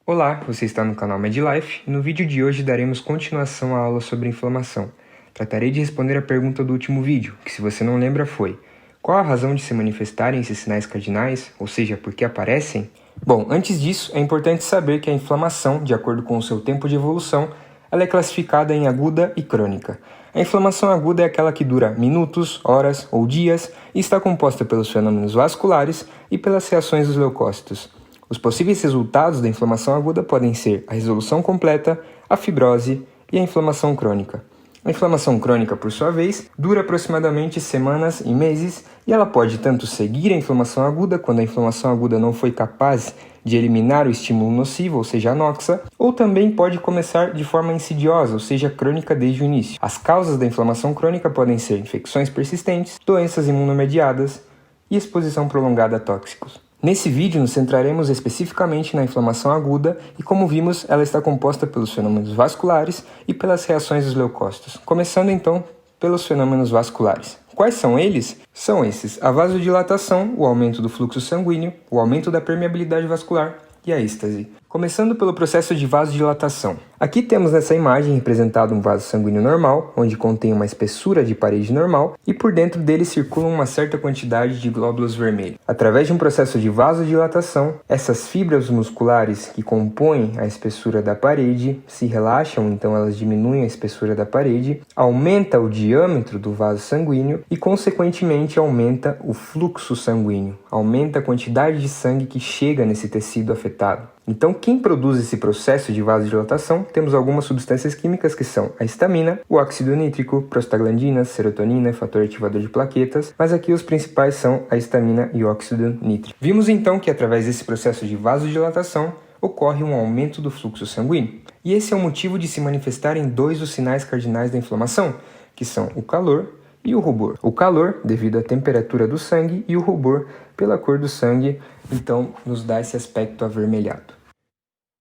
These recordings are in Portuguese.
Olá, você está no canal MedLife e no vídeo de hoje daremos continuação à aula sobre inflamação. Tratarei de responder a pergunta do último vídeo, que se você não lembra foi: qual a razão de se manifestarem esses sinais cardinais, ou seja, por que aparecem? Bom, antes disso, é importante saber que a inflamação, de acordo com o seu tempo de evolução, ela é classificada em aguda e crônica. A inflamação aguda é aquela que dura minutos, horas ou dias e está composta pelos fenômenos vasculares e pelas reações dos leucócitos. Os possíveis resultados da inflamação aguda podem ser a resolução completa, a fibrose e a inflamação crônica. A inflamação crônica, por sua vez, dura aproximadamente semanas e meses e ela pode tanto seguir a inflamação aguda, quando a inflamação aguda não foi capaz de eliminar o estímulo nocivo, ou seja, a noxa, ou também pode começar de forma insidiosa, ou seja, crônica desde o início. As causas da inflamação crônica podem ser infecções persistentes, doenças imunomediadas e exposição prolongada a tóxicos. Nesse vídeo, nos centraremos especificamente na inflamação aguda e, como vimos, ela está composta pelos fenômenos vasculares e pelas reações dos leucócitos. Começando então pelos fenômenos vasculares. Quais são eles? São esses: a vasodilatação, o aumento do fluxo sanguíneo, o aumento da permeabilidade vascular e a êxtase. Começando pelo processo de vasodilatação. Aqui temos nessa imagem representado um vaso sanguíneo normal, onde contém uma espessura de parede normal e por dentro dele circula uma certa quantidade de glóbulos vermelhos. Através de um processo de vasodilatação, essas fibras musculares que compõem a espessura da parede se relaxam, então elas diminuem a espessura da parede, aumenta o diâmetro do vaso sanguíneo e, consequentemente, aumenta o fluxo sanguíneo, aumenta a quantidade de sangue que chega nesse tecido afetado. Então, quem produz esse processo de vasodilatação? Temos algumas substâncias químicas que são a histamina, o óxido nítrico, prostaglandinas, serotonina, fator ativador de plaquetas, mas aqui os principais são a histamina e o óxido nítrico. Vimos então que através desse processo de vasodilatação ocorre um aumento do fluxo sanguíneo. E esse é o motivo de se manifestarem dois dos sinais cardinais da inflamação, que são o calor e o rubor. O calor, devido à temperatura do sangue, e o rubor, pela cor do sangue, então nos dá esse aspecto avermelhado.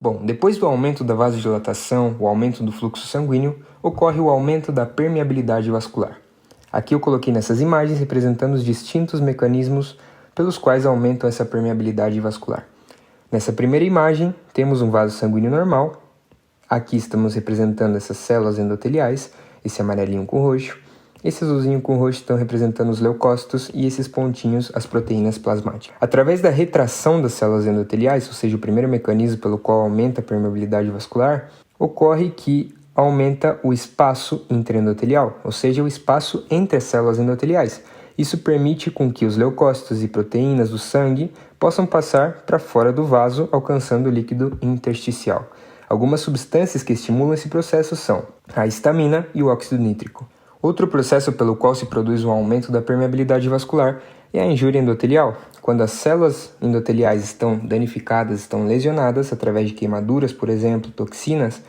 Bom, depois do aumento da vasodilatação, o aumento do fluxo sanguíneo, ocorre o aumento da permeabilidade vascular. Aqui eu coloquei nessas imagens representando os distintos mecanismos pelos quais aumentam essa permeabilidade vascular. Nessa primeira imagem, temos um vaso sanguíneo normal. Aqui estamos representando essas células endoteliais, esse amarelinho com roxo. Esse azulzinho com roxo estão representando os leucócitos e esses pontinhos as proteínas plasmáticas. Através da retração das células endoteliais, ou seja, o primeiro mecanismo pelo qual aumenta a permeabilidade vascular, ocorre que aumenta o espaço intraendotelial, ou seja, o espaço entre as células endoteliais. Isso permite com que os leucócitos e proteínas do sangue possam passar para fora do vaso, alcançando o líquido intersticial. Algumas substâncias que estimulam esse processo são a histamina e o óxido nítrico. Outro processo pelo qual se produz um aumento da permeabilidade vascular é a injúria endotelial, quando as células endoteliais estão danificadas, estão lesionadas através de queimaduras, por exemplo, toxinas,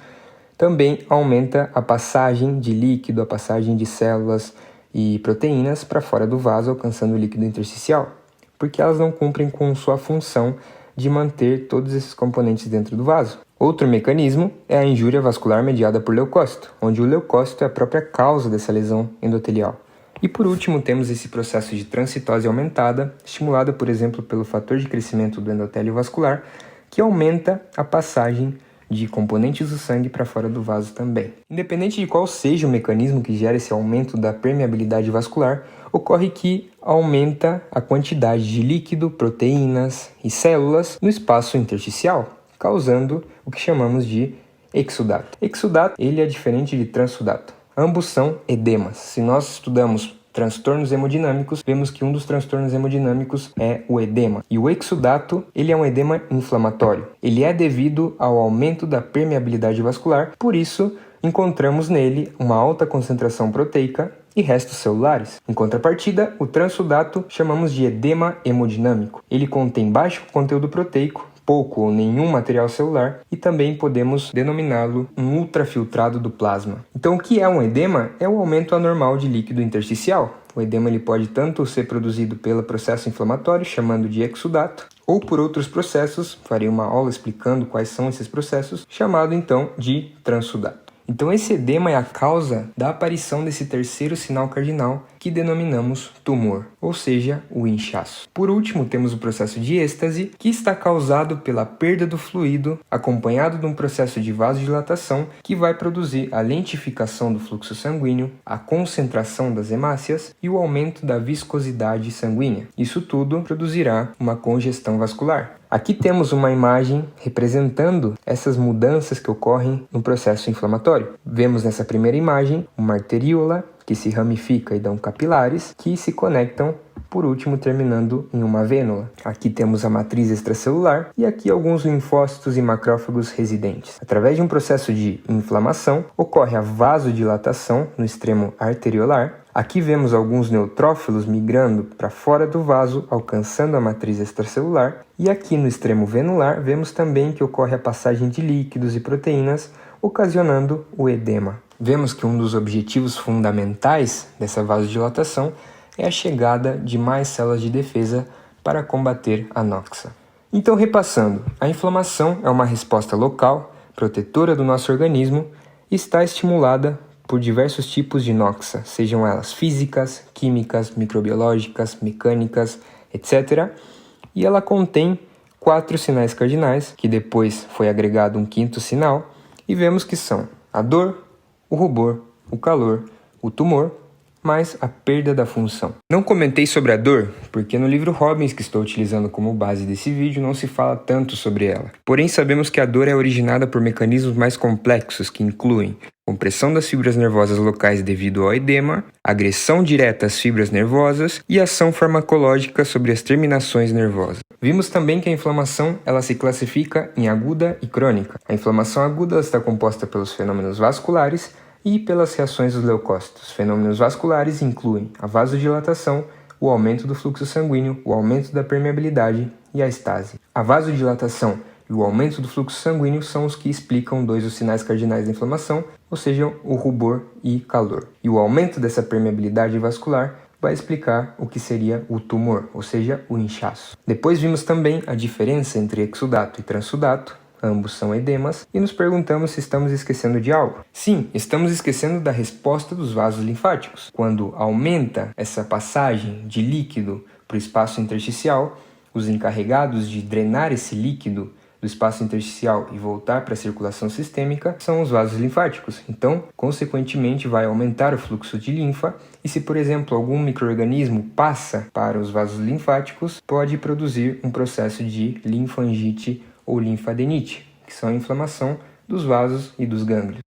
também aumenta a passagem de líquido, a passagem de células e proteínas para fora do vaso, alcançando o líquido intersticial, porque elas não cumprem com sua função de manter todos esses componentes dentro do vaso. Outro mecanismo é a injúria vascular mediada por leucócito, onde o leucócito é a própria causa dessa lesão endotelial. E por último, temos esse processo de transcitose aumentada, estimulada, por exemplo, pelo fator de crescimento do endotélio vascular, que aumenta a passagem de componentes do sangue para fora do vaso também. Independente de qual seja o mecanismo que gera esse aumento da permeabilidade vascular, ocorre que aumenta a quantidade de líquido, proteínas e células no espaço intersticial, causando o que chamamos de exudato. Exudato, ele é diferente de transsudato. Ambos são edemas. Se nós estudamos transtornos hemodinâmicos, vemos que um dos transtornos hemodinâmicos é o edema. E o exudato, ele é um edema inflamatório. Ele é devido ao aumento da permeabilidade vascular, por isso encontramos nele uma alta concentração proteica e restos celulares. Em contrapartida, o transsudato chamamos de edema hemodinâmico. Ele contém baixo conteúdo proteico, pouco ou nenhum material celular e também podemos denominá-lo um ultrafiltrado do plasma. Então, o que é um edema? É o aumento anormal de líquido intersticial. O edema ele pode tanto ser produzido pelo processo inflamatório, chamando de exudato, ou por outros processos, farei uma aula explicando quais são esses processos, chamado então de transsudato. Então esse edema é a causa da aparição desse terceiro sinal cardinal que denominamos tumor, ou seja, o inchaço. Por último, temos o processo de êxtase, que está causado pela perda do fluido, acompanhado de um processo de vasodilatação que vai produzir a lentificação do fluxo sanguíneo, a concentração das hemácias e o aumento da viscosidade sanguínea. Isso tudo produzirá uma congestão vascular. Aqui temos uma imagem representando essas mudanças que ocorrem no processo inflamatório. Vemos nessa primeira imagem uma arteríola que se ramifica e dão capilares que se conectam, por último terminando em uma vênula. Aqui temos a matriz extracelular e aqui alguns linfócitos e macrófagos residentes. Através de um processo de inflamação, ocorre a vasodilatação no extremo arteriolar. Aqui vemos alguns neutrófilos migrando para fora do vaso, alcançando a matriz extracelular. E aqui no extremo venular, vemos também que ocorre a passagem de líquidos e proteínas, ocasionando o edema. Vemos que um dos objetivos fundamentais dessa vasodilatação é a chegada de mais células de defesa para combater a noxa. Então, repassando, a inflamação é uma resposta local, protetora do nosso organismo e está estimulada por diversos tipos de noxa, sejam elas físicas, químicas, microbiológicas, mecânicas, etc. E ela contém 4 sinais cardinais, que depois foi agregado um 5º sinal, e vemos que são a dor, o rubor, o calor, o tumor, mais a perda da função. Não comentei sobre a dor, porque no livro Robbins, que estou utilizando como base desse vídeo, não se fala tanto sobre ela. Porém, sabemos que a dor é originada por mecanismos mais complexos, que incluem compressão das fibras nervosas locais devido ao edema, agressão direta às fibras nervosas e ação farmacológica sobre as terminações nervosas. Vimos também que a inflamação ela se classifica em aguda e crônica. A inflamação aguda está composta pelos fenômenos vasculares e pelas reações dos leucócitos. Fenômenos vasculares incluem a vasodilatação, o aumento do fluxo sanguíneo, o aumento da permeabilidade e a estase. A vasodilatação e o aumento do fluxo sanguíneo são os que explicam 2 dos sinais cardinais da inflamação, ou seja, o rubor e calor. E o aumento dessa permeabilidade vascular vai explicar o que seria o tumor, ou seja, o inchaço. Depois vimos também a diferença entre exudato e transsudato. Ambos são edemas, e nos perguntamos se estamos esquecendo de algo. Sim, estamos esquecendo da resposta dos vasos linfáticos. Quando aumenta essa passagem de líquido para o espaço intersticial, os encarregados de drenar esse líquido do espaço intersticial e voltar para a circulação sistêmica são os vasos linfáticos. Então, consequentemente, vai aumentar o fluxo de linfa e se, por exemplo, algum micro-organismo passa para os vasos linfáticos, pode produzir um processo de linfangite ou linfadenite, que são a inflamação dos vasos e dos gânglios.